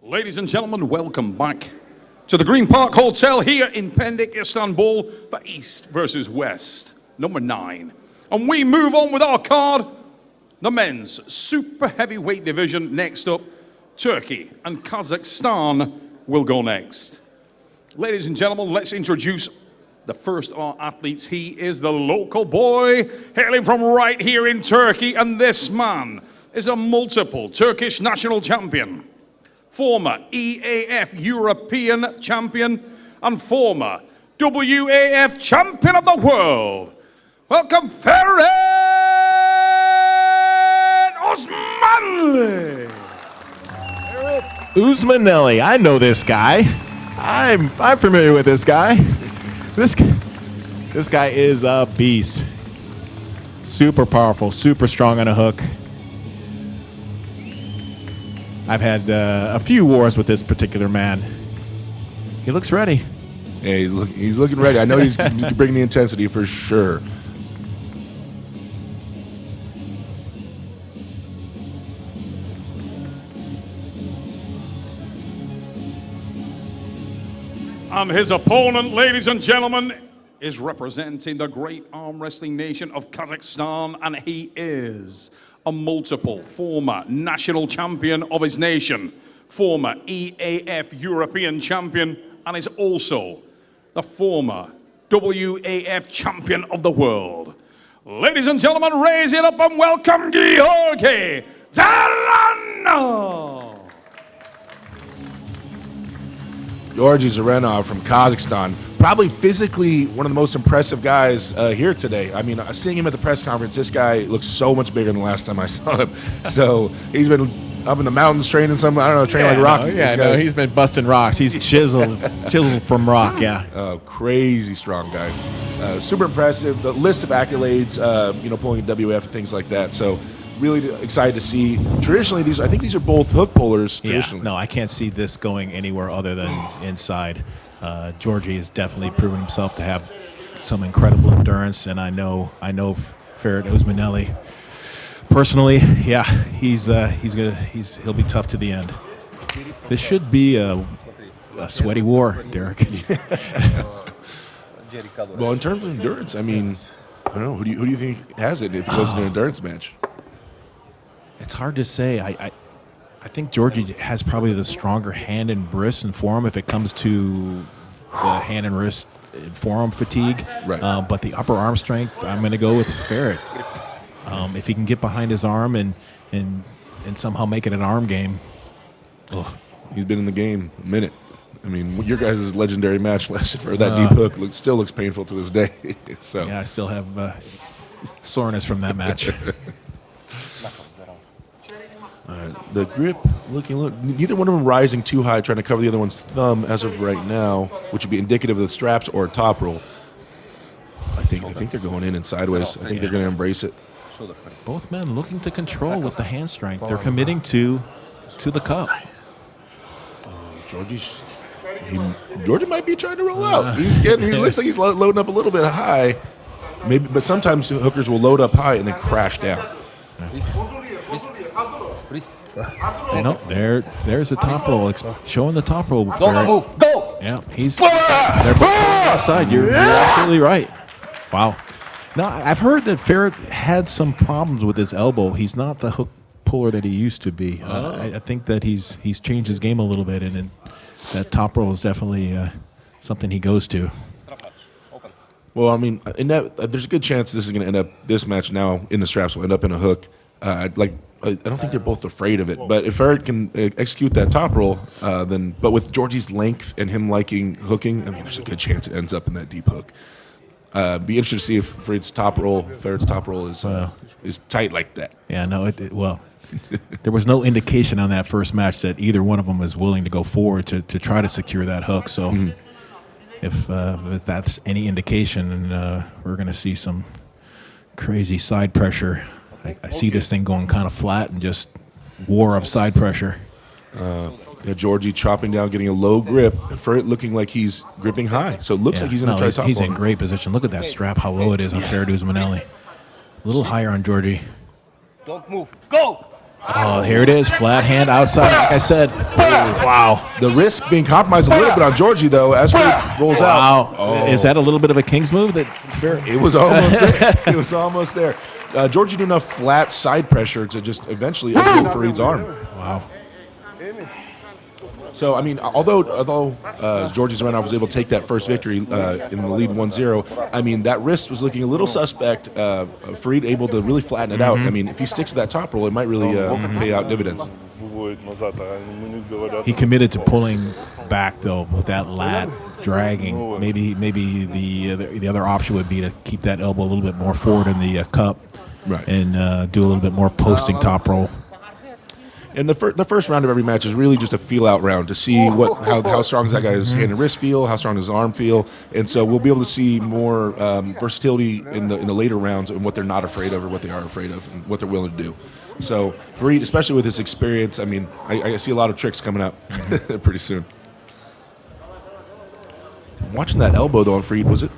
Ladies and gentlemen, welcome back to the Green Park Hotel here in Pendik, Istanbul for East versus West, number 9. And we move on with our card, the men's super heavyweight division. Next up, Turkey and Kazakhstan will go next. Ladies and gentlemen, let's introduce the first of our athletes. He is the local boy hailing from right here in Turkey, and this man is a multiple Turkish national champion, former EAF European champion, and former WAF champion of the world. Welcome, Ferit Osmanlı. Usmanelli, I know this guy. I'm familiar with this guy. This guy is a beast. Super powerful, super strong on a hook. I've had a few wars with this particular man. He looks ready. Yeah, he's looking ready. I know he's bringing the intensity for sure. And his opponent, ladies and gentlemen, is representing the great arm wrestling nation of Kazakhstan, and he is a multiple former national champion of his nation, former EAF European champion, and is also the former WAF champion of the world. Ladies and gentlemen, raise it up and welcome Georgi Dzeranov. Georgi Dzeranov from Kazakhstan, probably physically one of the most impressive guys here today. I mean, seeing him at the press conference, this guy looks so much bigger than the last time I saw him. So he's been up in the mountains training something, I don't know, training like Rocky. He's been busting rocks. He's chiseled from rock, yeah. Oh, crazy strong guy. Super impressive. The list of accolades, pulling a WF and things like that. So really excited to see. Traditionally, I think these are both hook pullers. Traditionally, no, I can't see this going anywhere other than inside. Georgi has definitely proven himself to have some incredible endurance, and I know Ferit Osmanlı personally. Yeah, he'll be tough to the end. This should be a sweaty war, Derek. Well, in terms of endurance, I mean, I don't know. Who do you think has it if it wasn't an endurance match? It's hard to say. I think Georgi has probably the stronger hand and wrist and forearm if it comes to the hand and wrist and forearm fatigue. Right. But the upper arm strength, I'm going to go with Ferit. If he can get behind his arm and somehow make it an arm game. Oh, he's been in the game a minute. I mean, your guys' legendary match lasted for that deep hook. Still looks painful to this day. So yeah, I still have soreness from that match. The grip neither one of them rising too high, trying to cover the other one's thumb as of right now, which would be indicative of the straps or a top roll. I think they're going in and sideways. I think they're going to embrace it. Both men looking to control with the hand strength. They're committing to the cup. Georgi might be trying to roll out. He looks like he's loading up a little bit high, maybe, but sometimes hookers will load up high and then crash down. There's a top roll. Showing the top roll. Don't move. Go! Yeah, they're both on the side. You're absolutely right. Wow. Now, I've heard that Ferit had some problems with his elbow. He's not the hook puller that he used to be. I think that he's changed his game a little bit, and that top roll is definitely something he goes to. Well, I mean, there's a good chance this is going to end up, this match now in the straps will end up in a hook. I don't think they're both afraid of it, but if Ferit can execute that top roll, but with Georgi's length and him liking hooking, I mean, there's a good chance it ends up in that deep hook. Be interested to see if Ferit's top roll is tight like that. Yeah, no, there was no indication on that first match that either one of them was willing to go forward to try to secure that hook. So if that's any indication, we're going to see some crazy side pressure. I see this thing going kind of flat and just war of side pressure. Georgi chopping down, getting a low grip. Ferit looking like he's gripping high. So it looks like he's going to try top. He's in great position. Look at that strap, how low it is on Ferit Osmanlı. A little higher on Georgi. Don't move. Go! Oh, here it is. Flat hand outside. Like I said. Wow. The wrist being compromised a little bit on Georgi, though, as Ferit rolls out. Wow. Is that a little bit of a King's move? It was almost there. It was almost there. Georgi doing enough flat side pressure to just eventually open Ferit's arm. Wow. So, I mean, although Georgi Dzeranov was able to take that first victory in the lead 1-0, I mean, that wrist was looking a little suspect. Ferit able to really flatten it out. I mean, if he sticks to that top roll, it might really pay out dividends. He committed to pulling back, though, with that lat dragging. Maybe the other option would be to keep that elbow a little bit more forward in the cup, right, and do a little bit more posting top roll. And the first round of every match is really just a feel-out round to see how strong does that guy's hand and wrist feel, how strong does his arm feel, and so we'll be able to see more versatility in the later rounds and what they're not afraid of or what they are afraid of and what they're willing to do. So Ferit, especially with his experience, I mean, I see a lot of tricks coming up pretty soon. Watching that elbow though on Ferit, was it?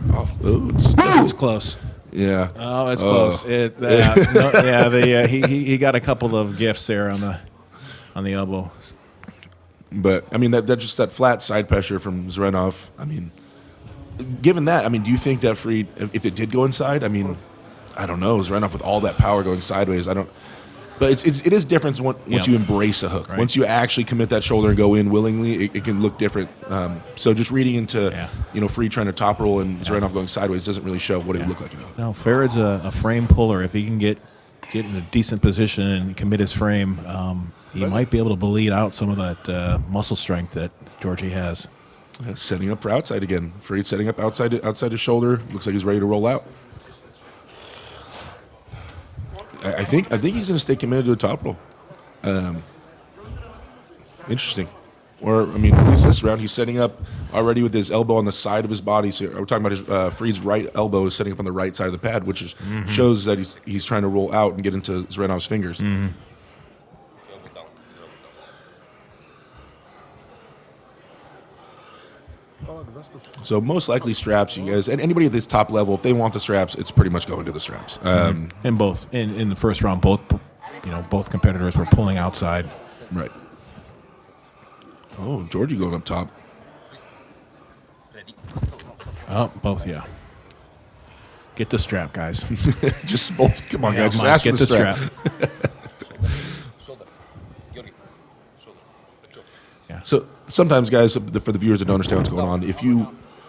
It's close. Yeah. Oh, it's close. He got a couple of gifts there on the elbow. But I mean that just that flat side pressure from Dzeranov. I mean, given that, I mean, do you think that Ferit, if it did go inside, I mean, I don't know, Dzeranov with all that power going sideways, I don't. But it is different once you embrace a hook. Right. Once you actually commit that shoulder and go in willingly, it can look different. So just reading into Ferit trying to top roll and Dzeranov going sideways doesn't really show what it would look like. No, Ferit's a frame puller. If he can get in a decent position and commit his frame, he might be able to bleed out some of that muscle strength that Georgi has. Setting up for outside again. Ferit setting up outside his shoulder. Looks like he's ready to roll out. I think he's going to stay committed to a top roll. Interesting. Or, I mean, at least this round, he's setting up already with his elbow on the side of his body. So we're talking about his Ferit's right elbow is setting up on the right side of the pad, which shows that he's trying to roll out and get into Dzeраnov's fingers. So most likely straps, you guys, and anybody at this top level, if they want the straps, it's pretty much going to the straps. In the first round, both competitors were pulling outside. Right. Oh, Georgi going up top. Oh, both, yeah. Get the strap, guys. Just both. Come on, guys. Just ask get for the strap. So sometimes, guys, for the viewers that don't understand what's going on,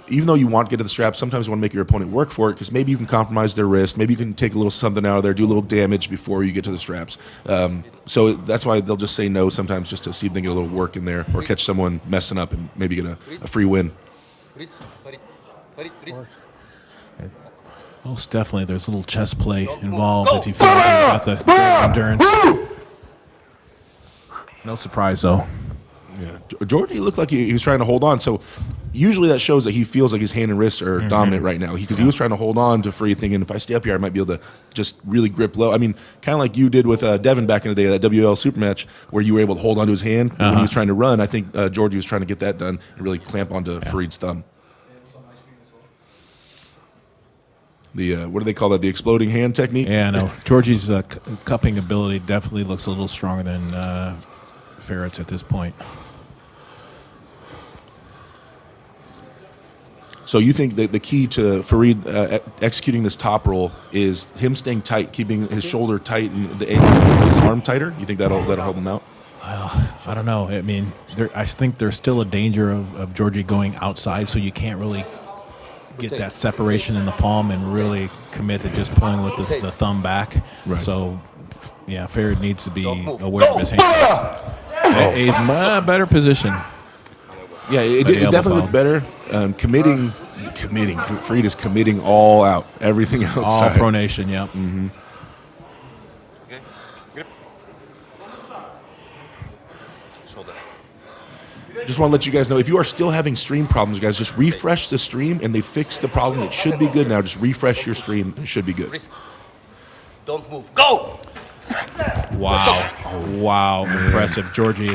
even though you want to get to the strap, sometimes you want to make your opponent work for it because maybe you can compromise their wrist, maybe you can take a little something out of there, do a little damage before you get to the straps. So that's why they'll just say no sometimes just to see if they get a little work in there or catch someone messing up and maybe get a free win. Most definitely, there's a little chest play involved if you feel like you got the endurance. No surprise, though. Yeah, Georgi looked like he was trying to hold on. So usually that shows that he feels like his hand and wrists are dominant right now because he was trying to hold on to Ferit, thinking if I stay up here, I might be able to just really grip low. I mean, kind of like you did with Devon back in the day, that WL super match where you were able to hold onto his hand when he was trying to run. I think Georgi was trying to get that done and really clamp onto Ferit's thumb. The what do they call that? The exploding hand technique? Yeah, no. Georgi's cupping ability definitely looks a little stronger than Ferit's at this point. So you think that the key to Ferit executing this top roll is him staying tight, keeping his shoulder tight and the angle of his arm tighter? You think that'll help him out? I don't know. I mean, I think there's still a danger of Georgi going outside, so you can't really get that separation in the palm and really commit to just pulling with the thumb back. Right. So, yeah, Ferit needs to be aware of his hand. A better position. Yeah, it definitely looked better. Committing. Ferit is committing all out, everything outside. All pronation, yeah. Mm-hmm. Just want to let you guys know, if you are still having stream problems, guys, just refresh the stream, and they fixed the problem. It should be good now. Just refresh your stream. It should be good. Don't move. Go! Wow. Wow. Impressive. Georgi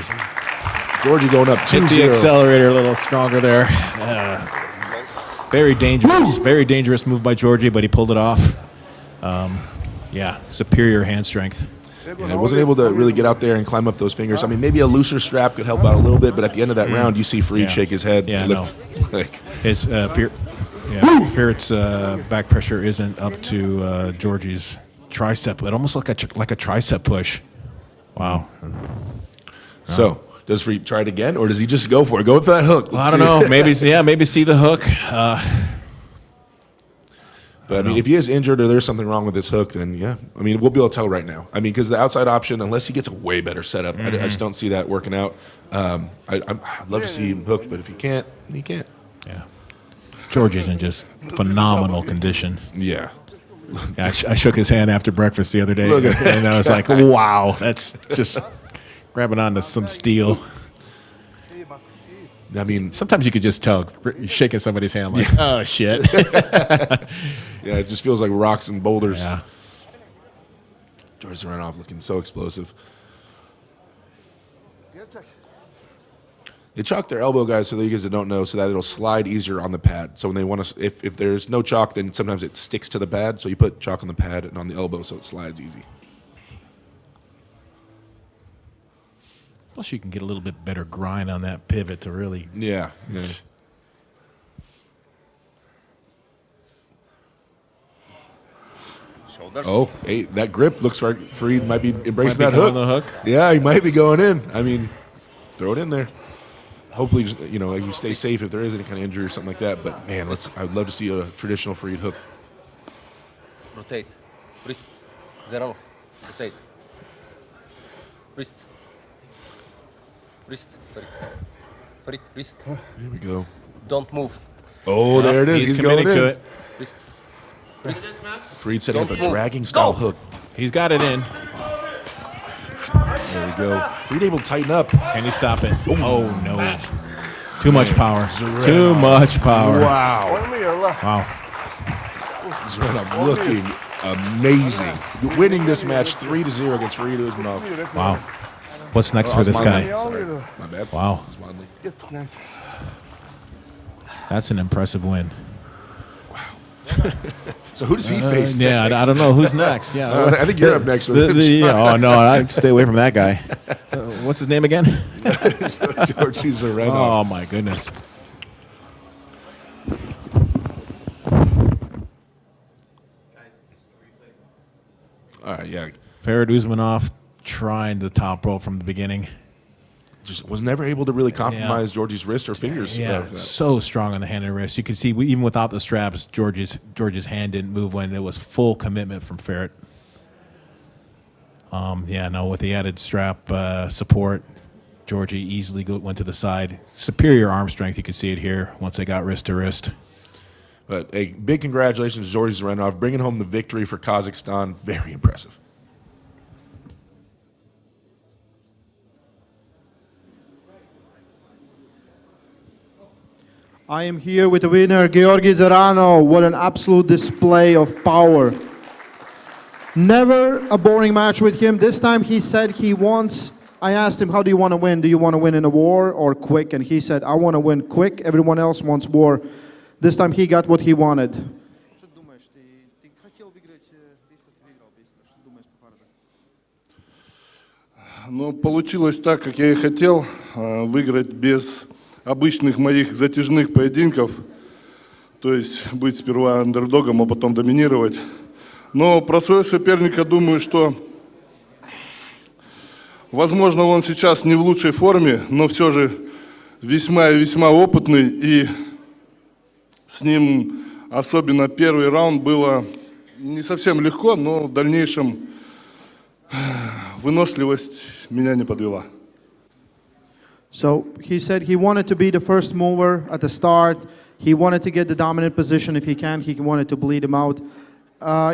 going up 2-0. Hit the accelerator a little stronger there. Very dangerous. Very dangerous move by Georgi, but he pulled it off. Yeah, superior hand strength. And I wasn't able to really get out there and climb up those fingers. I mean, maybe a looser strap could help out a little bit, but at the end of that round, you see Ferit shake his head. Yeah, no. Like, his Ferit's back pressure isn't up to Georgi's tricep. It almost looked like a tricep push. Wow. So, does Ferit try it again, or does he just go for it? Go with that hook. I don't know. Maybe see the hook. But I mean, if he is injured or there's something wrong with his hook, then yeah. I mean, we'll be able to tell right now. I mean, because the outside option, unless he gets a way better setup, I just don't see that working out. I'd love to see him hook, but if he can't, he can't. Yeah. Georgi's in just phenomenal condition. Yeah. Yeah, I shook his hand after breakfast the other day, and I was like, wow, that's just grabbing onto some steel. I mean, sometimes you could just tell shaking somebody's hand like, oh, shit. Yeah, it just feels like rocks and boulders. Yeah. Georgi Dzeranov looking so explosive. They chalk their elbow, guys, so you guys that don't know, so that it'll slide easier on the pad. So when they want to, if there's no chalk, then sometimes it sticks to the pad. So you put chalk on the pad and on the elbow so it slides easy. Plus, you can get a little bit better grind on that pivot to really. Yeah. Shoulders. Oh, hey, that grip looks like Ferit might be embracing that hook. The hook. Yeah, he might be going in. I mean, throw it in there. Hopefully, you stay safe if there is any kind of injury or something like that. But man, I'd love to see a traditional Ferit hook. Rotate. Wrist. Dzeranov. Rotate. Wrist. Wrist. Ferit. Wrist. Here we go. Don't move. Oh, there it is. He's going committing in. to it. Wrist. Ferit setting up a Don't move. dragging style Go. hook. He's got it in. There we go. Ferit able to tighten up. Can he stop it? Oh, no. Too much power. Dzeranov. Too much power. Wow. Wow. Dzeranov looking amazing. Winning this match 3-0 against Ferit Usmanov. Wow. What's next for this guy? Sorry, my bad. Wow. Osmanlı. That's an impressive win. So who does he face? Yeah, next? I don't know. Who's next? Yeah. I think you're up next with him. Oh, no. I'd stay away from that guy. What's his name again? Georgi Dzeranov. Oh, my goodness. All right, yeah. Ferit Usmanov trying the top rope from the beginning. Just was never able to really compromise Georgi's wrist or fingers. Yeah, so strong on the hand and wrist. You could see even without the straps, Georgi's hand didn't move when it was full commitment from Ferit. With the added strap support, Georgi easily went to the side. Superior arm strength, you could see it here once they got wrist to wrist. But a big congratulations to Georgi Dzeranov, bringing home the victory for Kazakhstan. Very impressive. I am here with the winner, Georgi Dzeranov. What an absolute display of power. Never a boring match with him. This time he said he wants, I asked him, how do you want to win? Do you want to win in a war or quick? And he said, I want to win quick. Everyone else wants war. This time he got what he wanted. Ну, получилось так, как я и хотел, выиграть без обычных моих затяжных поединков, то есть быть сперва андердогом, а потом доминировать. Но про своего соперника думаю, что, возможно, он сейчас не в лучшей форме, но все же весьма и весьма опытный, и с ним, особенно первый раунд, было не совсем легко, но в дальнейшем выносливость меня не подвела. So he said he wanted to be the first mover at the start. He wanted to get the dominant position if he can. He wanted to bleed him out.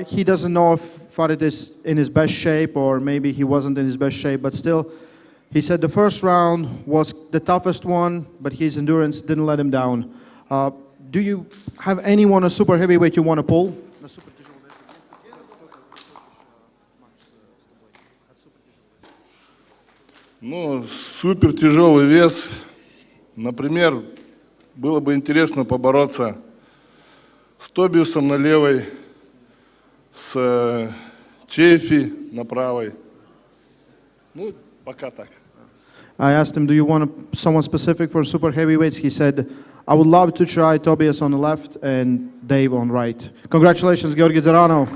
He doesn't know if Ferit is in his best shape or maybe he wasn't in his best shape, but still, he said the first round was the toughest one, but his endurance didn't let him down. Do you have anyone a super heavyweight you want to pull? Ну, супер тяжелый вес. Например, было бы интересно побороться с Тобиусом на левой, с Чефи на правой. Ну, пока так. I asked him, do you want someone specific for super heavyweights? He said, I would love to try Tobias on the left and Dave on right. Congratulations, Georgi Dzeranov.